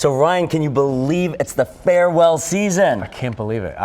So Ryan, can you believe it's the farewell season? I can't believe it.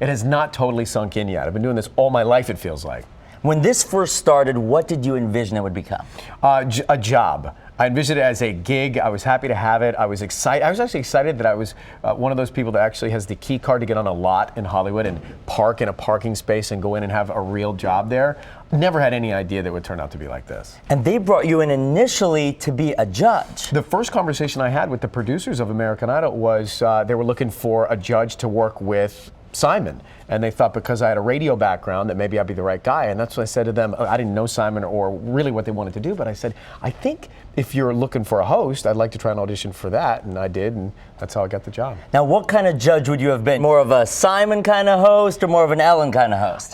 It has not totally sunk in yet. I've been doing this all my life, it feels like. When this first started, what did you envision it would become? A job. I envisioned it as a gig. I was happy to have it. I was excited. I was actually excited that I was one of those people that actually has the key card to get on a lot in Hollywood and park in a parking space and go in and have a real job there. Never had any idea that it would turn out to be like this. And they brought you in initially to be a judge. The first conversation I had with the producers of American Idol was they were looking for a judge to work with Simon, and they thought because I had a radio background that maybe I'd be the right guy. And that's what I said to them. I didn't know Simon or really what they wanted to do, but I said, I think if you're looking for a host, I'd like to try an audition for that, and I did, and that's how I got the job. Now, what kind of judge would you have been? More of a Simon kind of host or more of an Ellen kind of host?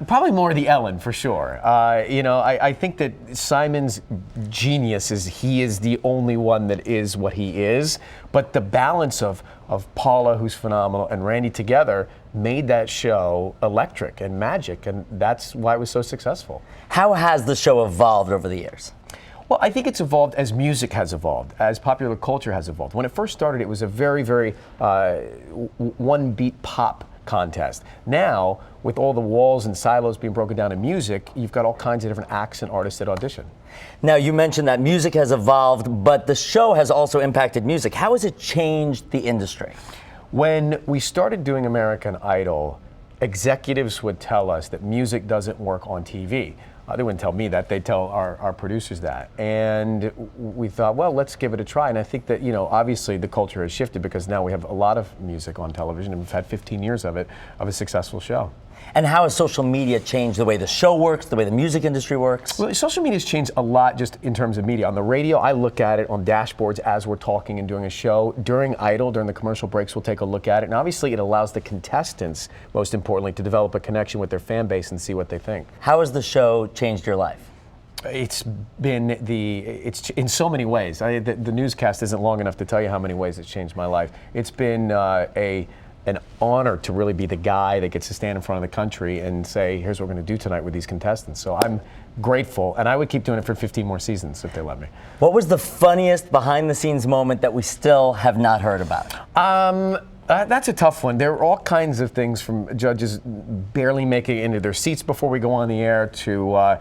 Probably more the Ellen, for sure. I think that Simon's genius is he is the only one that is what he is, but the balance of Paula, who's phenomenal, and Randy together made that show electric and magic, and that's why it was so successful. How has the show evolved over the years? Well, I think it's evolved as music has evolved, as popular culture has evolved. When it first started, it was a very, very one-beat pop contest. Now, with all the walls and silos being broken down in music, you've got all kinds of different acts and artists that audition. Now, you mentioned that music has evolved, but the show has also impacted music. How has it changed the industry? When we started doing American Idol, executives would tell us that music doesn't work on TV. They wouldn't tell me that, they'd tell our producers that. And we thought, well, let's give it a try. And I think that, obviously the culture has shifted because now we have a lot of music on television, and we've had 15 years of it, of a successful show. And how has social media changed the way the show works, the way the music industry works? Well, social media's changed a lot just in terms of media. On the radio, I look at it on dashboards as we're talking and doing a show. During Idol, during the commercial breaks, we'll take a look at it. And obviously it allows the contestants, most importantly, to develop a connection with their fan base and see what they think. How has the show changed your life? It's been it's in so many ways. The newscast isn't long enough to tell you how many ways it's changed my life. It's been an honor to really be the guy that gets to stand in front of the country and say, here's what we're going to do tonight with these contestants. So I'm grateful, and I would keep doing it for 15 more seasons if they let me. What was the funniest behind-the-scenes moment that we still have not heard about? That's a tough one. There are all kinds of things, from judges barely making it into their seats before we go on the air to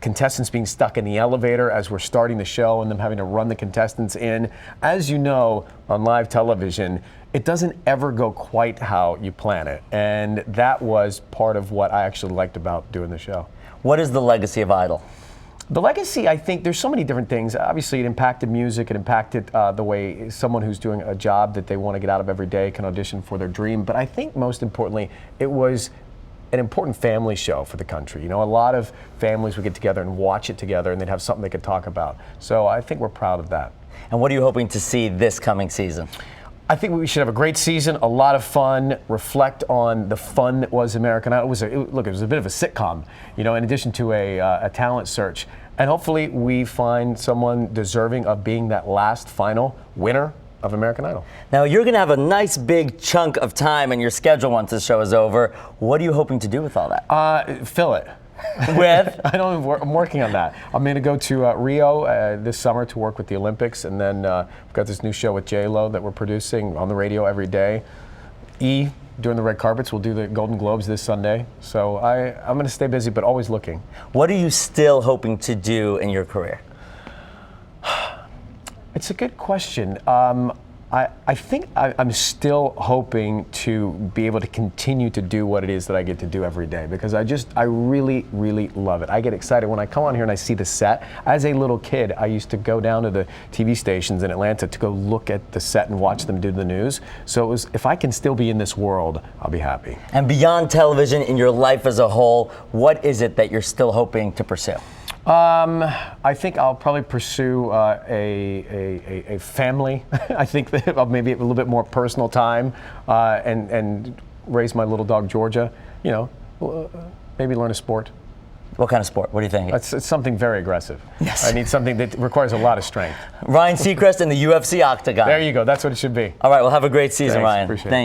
contestants being stuck in the elevator as we're starting the show and them having to run the contestants in. As you know, on live television, it doesn't ever go quite how you plan it. And that was part of what I actually liked about doing the show. What is the legacy of Idol? The legacy, I think, there's so many different things. Obviously, it impacted music. It impacted the way someone who's doing a job that they want to get out of every day can audition for their dream. But I think most importantly, it was an important family show for the country. A lot of families would get together and watch it together, and they'd have something they could talk about. So I think we're proud of that. And what are you hoping to see this coming season? I think we should have a great season, a lot of fun, reflect on the fun that was American Idol. It was a bit of a sitcom, in addition to a talent search. And hopefully we find someone deserving of being that last final winner of American Idol. Now, you're going to have a nice big chunk of time in your schedule once this show is over. What are you hoping to do with all that? Fill it. With? I'm working on that. I'm going to go to Rio this summer to work with the Olympics, and then we've got this new show with J-Lo that we're producing on the radio every day. Doing the red carpets. We'll do the Golden Globes this Sunday. So I'm going to stay busy, but always looking. What are you still hoping to do in your career? It's a good question. I think I'm still hoping to be able to continue to do what it is that I get to do every day, because I really, really love it. I get excited when I come on here and I see the set. As a little kid, I used to go down to the TV stations in Atlanta to go look at the set and watch them do the news. So if I can still be in this world, I'll be happy. And beyond television, in your life as a whole, what is it that you're still hoping to pursue? I think I'll probably pursue a family. I think that maybe a little bit more personal time, and raise my little dog Georgia. Maybe learn a sport. What kind of sport? What do you think? It's something very aggressive. Yes. I need something that requires a lot of strength. Ryan Seacrest in the UFC octagon. There you go. That's what it should be. All right. Well, have a great season, Thanks. Ryan. Appreciate it. Thank you.